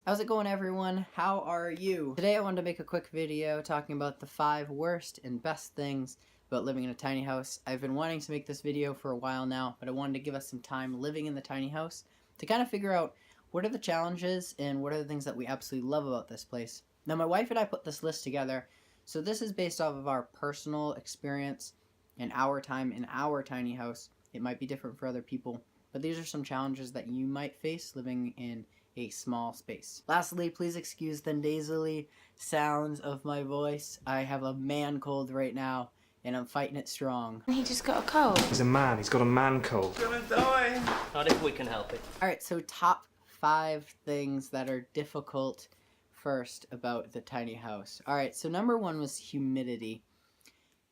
How's it going, everyone? How are you? Today I wanted to make a quick video talking about the 5 worst and best things about living in a tiny house. I've been wanting to make this video for a while now, but I wanted to give us some time living in the tiny house to kind of figure out what are the challenges and what are the things that we absolutely love about this place. Now, my wife and I put this list together, so this is based off of our personal experience and our time in our tiny house. It might be different for other people, but these are some challenges that you might face living in a small space. Lastly, please excuse the nasally sounds of my voice. I have a man cold right now, and I'm fighting it strong. He just got a cold. He's a man, he's got a man cold. I'm gonna die. Not if we can help it. Alright, so top 5 things that are difficult first about the tiny house. Alright, so number 1 was humidity.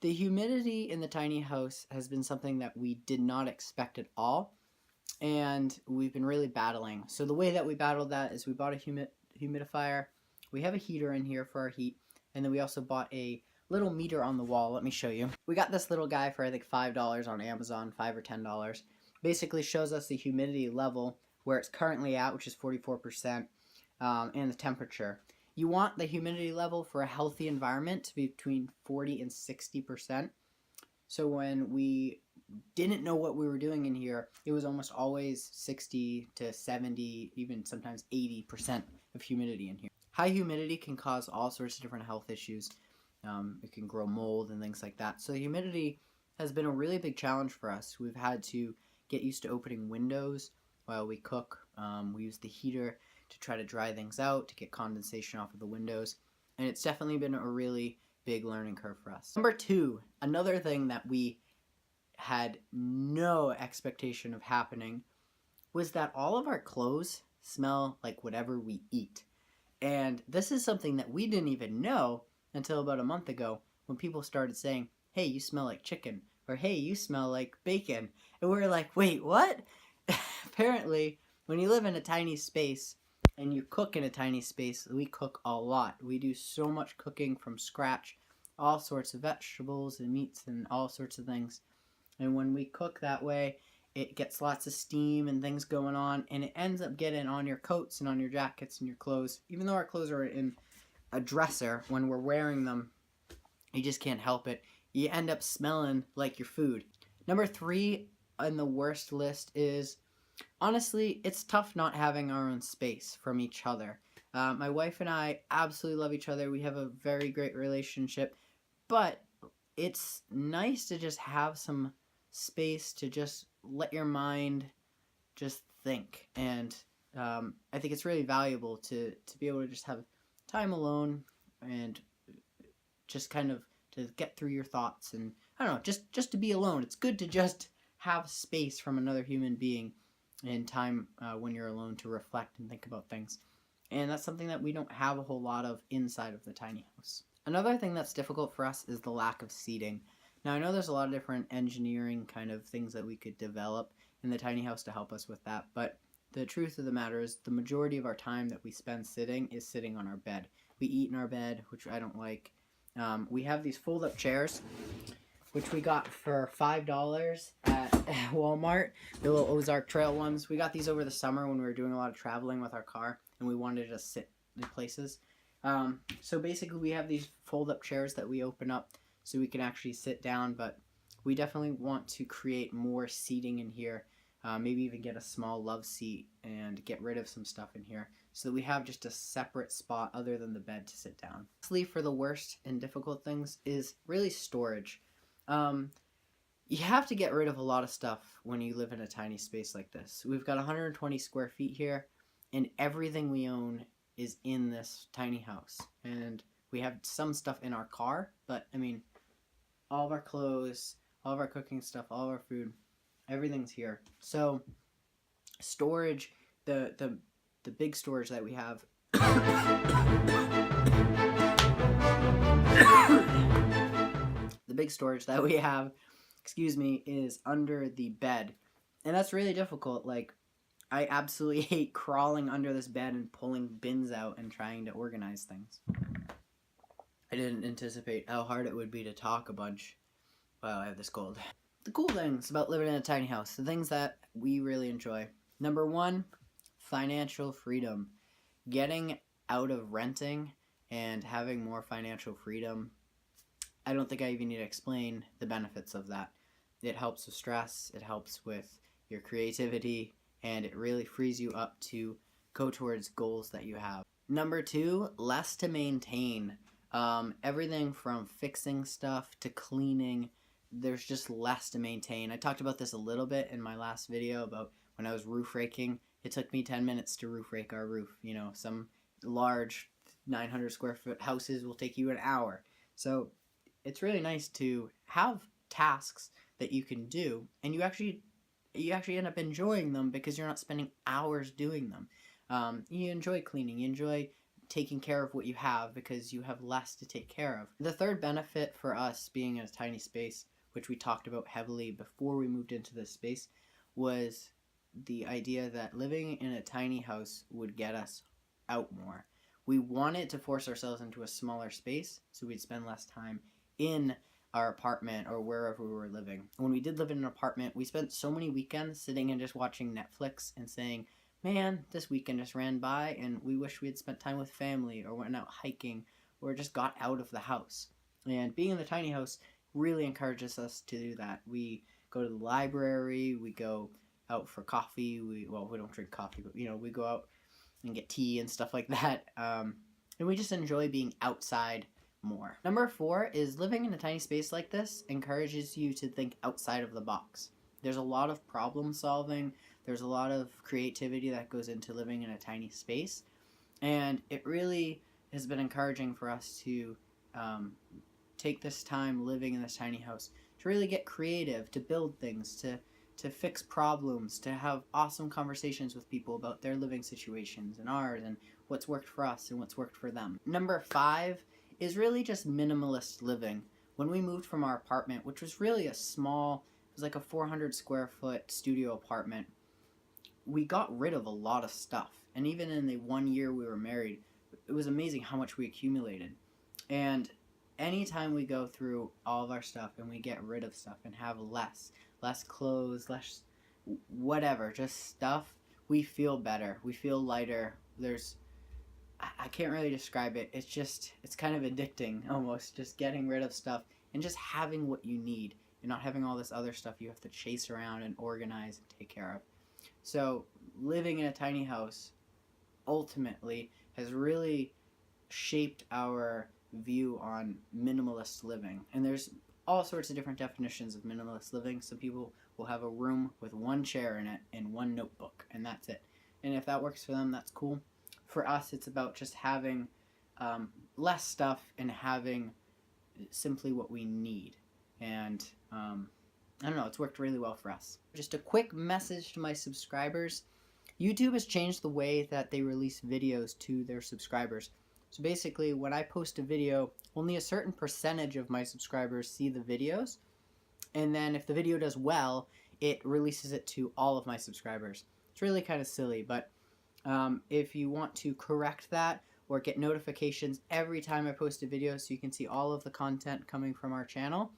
The humidity in the tiny house has been something that we did not expect at all, and we've been really battling. So the way that we battled that is we bought a humidifier. We have a heater in here for our heat, and then we also bought a little meter on the wall. Let me show you. We got this little guy for I think $5 on Amazon, $5 or $10. Basically shows us the humidity level where it's currently at, which is 44%, and the temperature. You want the humidity level for a healthy environment to be between 40 and 60%. So when we didn't know what we were doing in here, it was almost always 60 to 70, even sometimes 80% of humidity in here. High humidity can cause all sorts of different health issues. It can grow mold and things like that. So humidity has been a really big challenge for us. We've had to get used to opening windows while we cook. We use the heater to try to dry things out, to get condensation off of the windows. And it's definitely been a really big learning curve for us. Number 2, another thing that we had no expectation of happening was that all of our clothes smell like whatever we eat. And this is something that we didn't even know until about a month ago when people started saying, hey, you smell like chicken, or hey, you smell like bacon. And we were like, wait, what? Apparently, when you live in a tiny space and you cook in a tiny space, we cook a lot. We do so much cooking from scratch, all sorts of vegetables and meats and all sorts of things. And when we cook that way, it gets lots of steam and things going on, and it ends up getting on your coats and on your jackets and your clothes. Even though our clothes are in a dresser, when we're wearing them, you just can't help it. You end up smelling like your food. Number 3 on the worst list is, honestly, it's tough not having our own space from each other. My wife and I absolutely love each other. We have a very great relationship, but it's nice to just have some space to just let your mind just think. And I think it's really valuable to be able to just have time alone and just kind of to get through your thoughts. And I don't know, just to be alone. It's good to just have space from another human being and time when you're alone to reflect and think about things. And that's something that we don't have a whole lot of inside of the tiny house. Another thing that's difficult for us is the lack of seating. Now, I know there's a lot of different engineering kind of things that we could develop in the tiny house to help us with that, but the truth of the matter is the majority of our time that we spend sitting is sitting on our bed. We eat in our bed, which I don't like. We have these fold-up chairs, which we got for $5 at Walmart, the little Ozark Trail ones. We got these over the summer when we were doing a lot of traveling with our car, and we wanted to just sit in places. So basically we have these fold-up chairs that we open up so we can actually sit down, but we definitely want to create more seating in here. Maybe even get a small love seat and get rid of some stuff in here so that we have just a separate spot other than the bed to sit down. Lastly, for the worst and difficult things is really storage. You have to get rid of a lot of stuff when you live in a tiny space like this. We've got 120 square feet here, and everything we own is in this tiny house. And we have some stuff in our car, but I mean, all of our clothes, all of our cooking stuff, all of our food, everything's here. So storage, the big storage that we have the big storage that we have, is under the bed. And that's really difficult. Like, I absolutely hate crawling under this bed and pulling bins out and trying to organize things. I didn't anticipate how hard it would be to talk a bunch while I have this cold. The cool things about living in a tiny house, the things that we really enjoy. Number 1, financial freedom. getting out of renting and having more financial freedom, I don't think I even need to explain the benefits of that. It helps with stress, it helps with your creativity, and it really frees you up to go towards goals that you have. Number 2, less to maintain. Everything from fixing stuff to cleaning, there's just less to maintain. I talked about this a little bit in my last video about when I was roof raking. It took me 10 minutes to roof rake our roof. You know, some large 900 square foot houses will take you an hour. So it's really nice to have tasks that you can do, and you actually end up enjoying them because you're not spending hours doing them. You enjoy cleaning, you enjoy taking care of what you have because you have less to take care of. The third benefit for us being in a tiny space, which we talked about heavily before we moved into this space, was the idea that living in a tiny house would get us out more. We wanted to force ourselves into a smaller space so we'd spend less time in our apartment or wherever we were living. When we did live in an apartment, we spent so many weekends sitting and just watching Netflix and saying, man, this weekend just ran by and we wish we had spent time with family or went out hiking or just got out of the house. And being in the tiny house really encourages us to do that. We go to the library, we go out for coffee, we don't drink coffee, but we go out and get tea and stuff like that. And we just enjoy being outside more. Number 4 is living in a tiny space like this encourages you to think outside of the box. There's a lot of problem solving, there's a lot of creativity that goes into living in a tiny space, and it really has been encouraging for us to take this time living in this tiny house to really get creative, to build things, to fix problems, to have awesome conversations with people about their living situations and ours and what's worked for us and what's worked for them. Number 5 is really just minimalist living. When we moved from our apartment, which was really a small, it was like a 400 square foot studio apartment, we got rid of a lot of stuff. And even in the 1 year we were married, it was amazing how much we accumulated. And anytime we go through all of our stuff and we get rid of stuff and have less clothes, less whatever, just stuff, we feel better. We feel lighter. I can't really describe it. It's kind of addicting almost, just getting rid of stuff and just having what you need and not having all this other stuff you have to chase around and organize and take care of. So living in a tiny house ultimately has really shaped our view on minimalist living. And there's all sorts of different definitions of minimalist living. Some people will have a room with one chair in it and one notebook, and that's it. And if that works for them, that's cool. For us, it's about just having less stuff and having simply what we need. And I don't know, it's worked really well for us. Just a quick message to my subscribers. YouTube has changed the way that they release videos to their subscribers. So basically, when I post a video, only a certain percentage of my subscribers see the videos. And then if the video does well, it releases it to all of my subscribers. It's really kind of silly, but if you want to correct that or get notifications every time I post a video so you can see all of the content coming from our channel,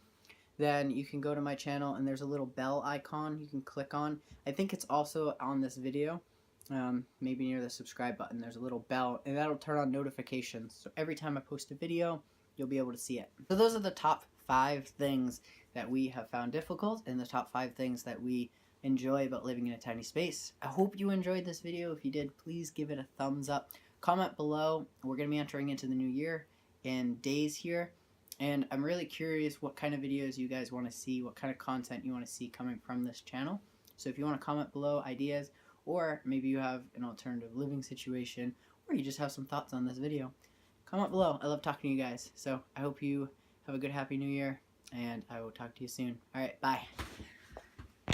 then you can go to my channel and there's a little bell icon you can click on. I think it's also on this video, maybe near the subscribe button. There's a little bell and that'll turn on notifications. So every time I post a video, you'll be able to see it. So those are the top 5 things that we have found difficult and the top 5 things that we enjoy about living in a tiny space. I hope you enjoyed this video. If you did, please give it a thumbs up. Comment below. We're going to be entering into the new year in days here. And I'm really curious what kind of videos you guys want to see, what kind of content you want to see coming from this channel. So if you want to comment below ideas, or maybe you have an alternative living situation, or you just have some thoughts on this video, comment below. I love talking to you guys. So I hope you have a good, happy new year, and I will talk to you soon. Alright, bye.